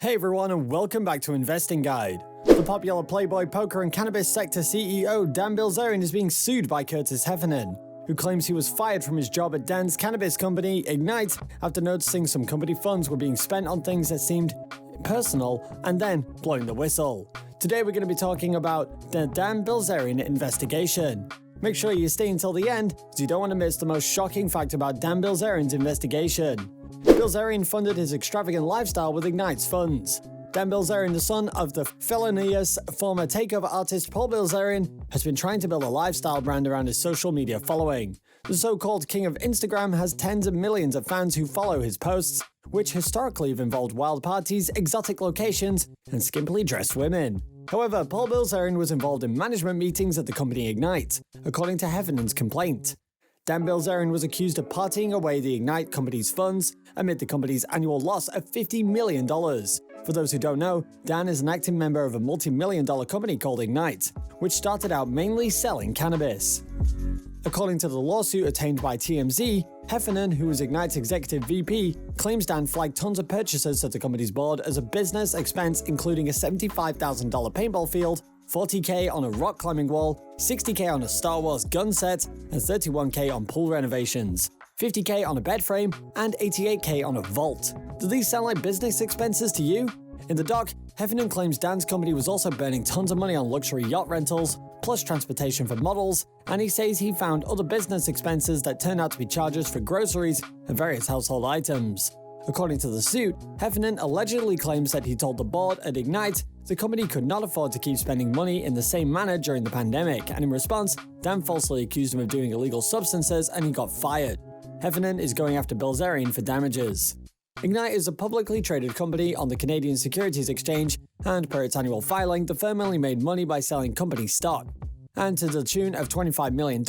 Hey everyone, and welcome back to Investing Guide. The popular playboy, poker and cannabis sector CEO Dan Bilzerian is being sued by Curtis Heffernan, who claims he was fired from his job at Dan's cannabis company, Ignite, after noticing some company funds were being spent on things that seemed personal and then blowing the whistle. Today we're going to be talking about the Dan Bilzerian investigation. Make sure you stay until the end, as you don't want to miss the most shocking fact about Dan Bilzerian's investigation. Bilzerian funded his extravagant lifestyle with Ignite's funds. Dan Bilzerian, the son of the felonious former takeover artist Paul Bilzerian, has been trying to build a lifestyle brand around his social media following. The so-called king of Instagram has tens of millions of fans who follow his posts, which historically have involved wild parties, exotic locations, and skimpily dressed women. However, Paul Bilzerian was involved in management meetings at the company Ignite, according to Heffernan's complaint. Dan Bilzerian was accused of partying away the Ignite company's funds amid the company's annual loss of $50 million. For those who don't know, Dan is an active member of a multi-million-dollar company called Ignite, which started out mainly selling cannabis. According to the lawsuit attained by TMZ, Heffernan, who was Ignite's executive VP, claims Dan flagged tons of purchases at the company's board as a business expense, including a $75,000 paintball field, $40K on a rock climbing wall, $60K on a Star Wars gun set, and $31K on pool renovations, $50K on a bed frame, and $88K on a vault. Do these sound like business expenses to you? In the doc, Heffernan claims Dan's company was also burning tons of money on luxury yacht rentals, plus transportation for models, and he says he found other business expenses that turned out to be charges for groceries and various household items. According to the suit, Heffernan allegedly claims that he told the board at Ignite the company could not afford to keep spending money in the same manner during the pandemic, and in response, Dan falsely accused him of doing illegal substances and he got fired. Heffernan is going after Bilzerian for damages. Ignite is a publicly traded company on the Canadian Securities Exchange, and per its annual filing, the firm only made money by selling company stock, and to the tune of $25 million,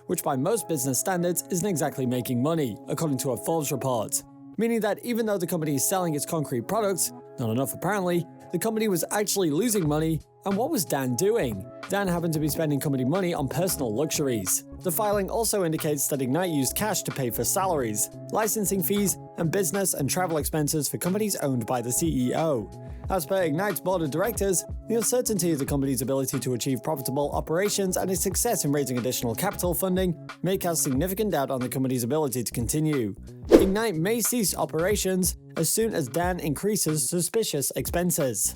which by most business standards isn't exactly making money, according to a Forbes report. Meaning that even though the company is selling its concrete products, not enough apparently, the company was actually losing money. And what was Dan doing? Dan happened to be spending company money on personal luxuries. The filing also indicates that Ignite used cash to pay for salaries, licensing fees, and business and travel expenses for companies owned by the CEO. As per Ignite's board of directors, the uncertainty of the company's ability to achieve profitable operations and its success in raising additional capital funding may cast significant doubt on the company's ability to continue. Ignite may cease operations as soon as Dan increases suspicious expenses.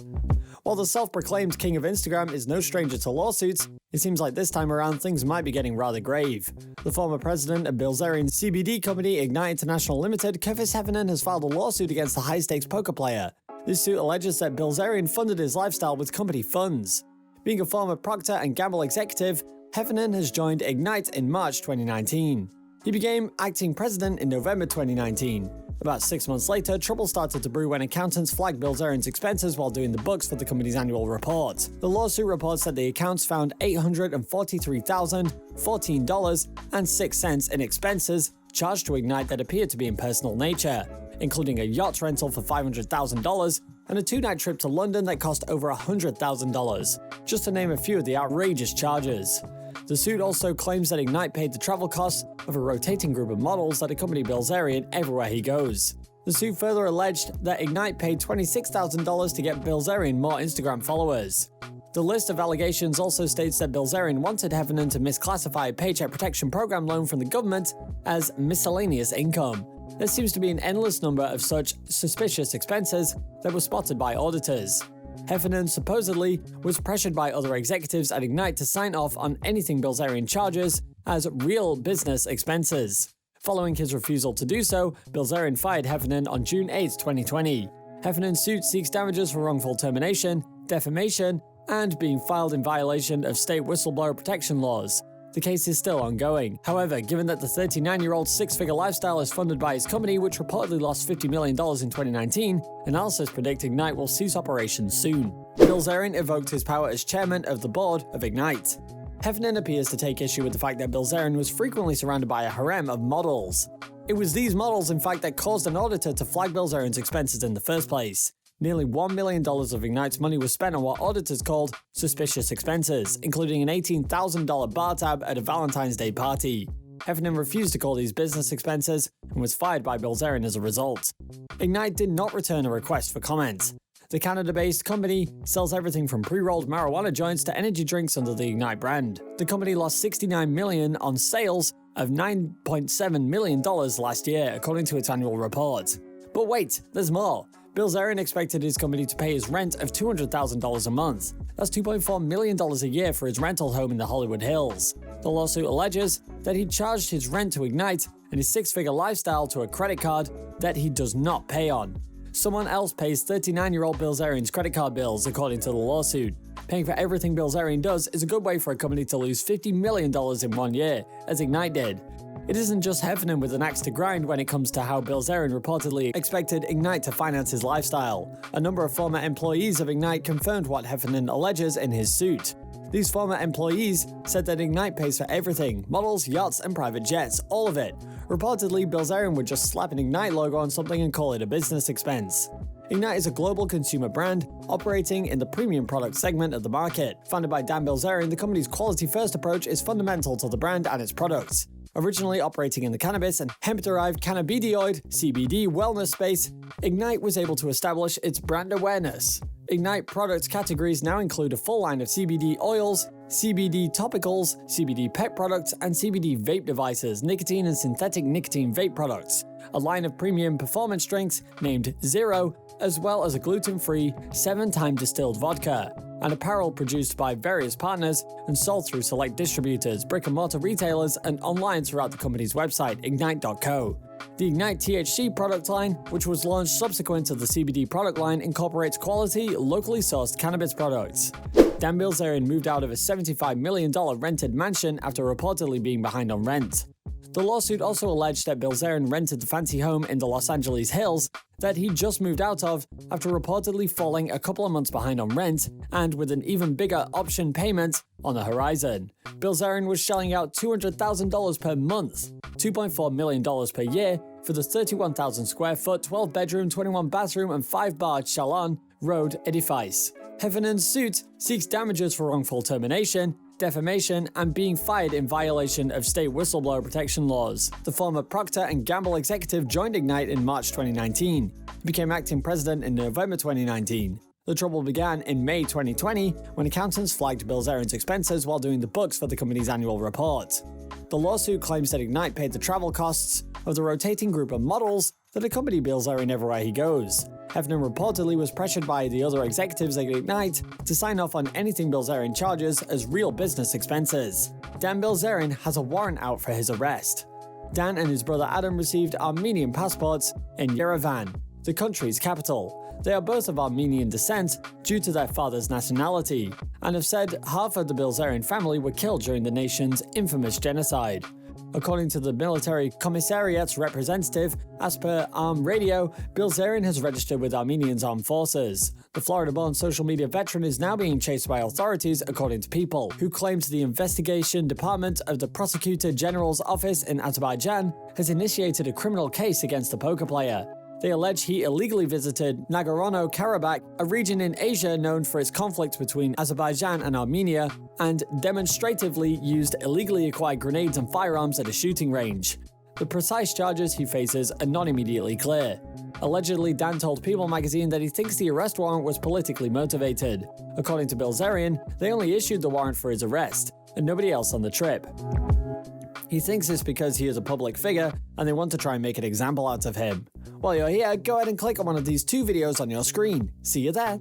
While the self-proclaimed king of Instagram is no stranger to lawsuits, it seems like this time around things might be getting rather grave. The former president of Bilzerian's CBD company Ignite International Limited, Curtis Heffernan, has filed a lawsuit against the high-stakes poker player. This suit alleges that Bilzerian funded his lifestyle with company funds. Being a former Procter & Gamble executive, Heffernan has joined Ignite in March 2019. He became acting president in November 2019. About 6 months later, trouble started to brew when accountants flagged Bilzerian's expenses while doing the books for the company's annual report. The lawsuit reports that the accounts found $843,014.06 in expenses charged to Ignite that appeared to be in personal nature, including a yacht rental for $500,000 and a 2-night trip to London that cost over $100,000, just to name a few of the outrageous charges. The suit also claims that Ignite paid the travel costs of a rotating group of models that accompany Bilzerian everywhere he goes. The suit further alleged that Ignite paid $26,000 to get Bilzerian more Instagram followers. The list of allegations also states that Bilzerian wanted Heffernan to misclassify a Paycheck Protection Program loan from the government as miscellaneous income. There seems to be an endless number of such suspicious expenses that were spotted by auditors. Heffernan supposedly was pressured by other executives at Ignite to sign off on anything Bilzerian charges as real business expenses. Following his refusal to do so, Bilzerian fired Heffernan on June 8, 2020. Heffernan's suit seeks damages for wrongful termination, defamation, and being filed in violation of state whistleblower protection laws. The case is still ongoing. However, given that the 39-year-old six-figure lifestyle is funded by his company, which reportedly lost $50 million in 2019, analysis predict Ignite will cease operations soon. Bilzerian evoked his power as chairman of the board of Ignite. Heffernan appears to take issue with the fact that Bilzerian was frequently surrounded by a harem of models. It was these models, in fact, that caused an auditor to flag Bilzerian's expenses in the first place. Nearly $1 million of Ignite's money was spent on what auditors called suspicious expenses, including an $18,000 bar tab at a Valentine's Day party. Heffernan refused to call these business expenses and was fired by Bilzerian as a result. Ignite did not return a request for comment. The Canada-based company sells everything from pre-rolled marijuana joints to energy drinks under the Ignite brand. The company lost $69 million on sales of $9.7 million last year, according to its annual report. But wait, there's more. Bilzerian expected his company to pay his rent of $200,000 a month. That's $2.4 million a year for his rental home in the Hollywood Hills. The lawsuit alleges that he charged his rent to Ignite and his six-figure lifestyle to a credit card that he does not pay on. Someone else pays 39-year-old Bilzerian's credit card bills, according to the lawsuit. Paying for everything Bilzerian does is a good way for a company to lose $50 million in 1 year, as Ignite did. It isn't just Heffernan with an axe to grind when it comes to how Bilzerian reportedly expected Ignite to finance his lifestyle. A number of former employees of Ignite confirmed what Heffernan alleges in his suit. These former employees said that Ignite pays for everything: models, yachts, and private jets, all of it. Reportedly, Bilzerian would just slap an Ignite logo on something and call it a business expense. Ignite is a global consumer brand operating in the premium product segment of the market. Founded by Dan Bilzerian, the company's quality-first approach is fundamental to the brand and its products. Originally operating in the cannabis and hemp-derived cannabidioid (CBD) wellness space, Ignite was able to establish its brand awareness. Ignite product categories now include a full line of CBD oils, CBD topicals, CBD pet products, and CBD vape devices, nicotine and synthetic nicotine vape products, a line of premium performance drinks named Zero, as well as a gluten-free, 7-time distilled vodka, and apparel produced by various partners and sold through select distributors, brick-and-mortar retailers, and online throughout the company's website, ignite.co. The Ignite THC product line, which was launched subsequent to the CBD product line, incorporates quality, locally sourced cannabis products. Dan Bilzerian moved out of a $75 million rented mansion after reportedly being behind on rent. The lawsuit also alleged that Bilzerian rented the fancy home in the Los Angeles Hills that he just moved out of after reportedly falling a couple of months behind on rent and with an even bigger option payment on the horizon. Bilzerian was shelling out $200,000 per month, $2.4 million per year for the 31,000 square foot, 12 bedroom, 21 bathroom, and 5-bar Chalon Road edifice. Heffernan's suit seeks damages for wrongful termination, defamation, and being fired in violation of state whistleblower protection laws. The former Procter & Gamble executive joined Ignite in March 2019. He became acting president in November 2019. The trouble began in May 2020 when accountants flagged Bilzerian's expenses while doing the books for the company's annual report. The lawsuit claims that Ignite paid the travel costs of the rotating group of models that accompany Bilzerian everywhere he goes. Heffernan reportedly was pressured by the other executives at Ignite to sign off on anything Bilzerian charges as real business expenses. Dan Bilzerian has a warrant out for his arrest. Dan and his brother Adam received Armenian passports in Yerevan, the country's capital. They are both of Armenian descent due to their father's nationality, and have said half of the Bilzerian family were killed during the nation's infamous genocide. According to the military commissariat's representative, as per Arm Radio, Bilzerian has registered with Armenia's armed forces. The Florida-born social media veteran is now being chased by authorities, according to People, who claimed the investigation department of the Prosecutor General's office in Azerbaijan has initiated a criminal case against the poker player. They allege he illegally visited Nagorno-Karabakh, a region in Asia known for its conflict between Azerbaijan and Armenia, and demonstratively used illegally acquired grenades and firearms at a shooting range. The precise charges he faces are not immediately clear. Allegedly, Dan told People magazine that he thinks the arrest warrant was politically motivated. According to Bilzerian, they only issued the warrant for his arrest, and nobody else on the trip. He thinks it's because he is a public figure and they want to try and make an example out of him. While you're here, go ahead and click on one of these 2 videos on your screen. See you there!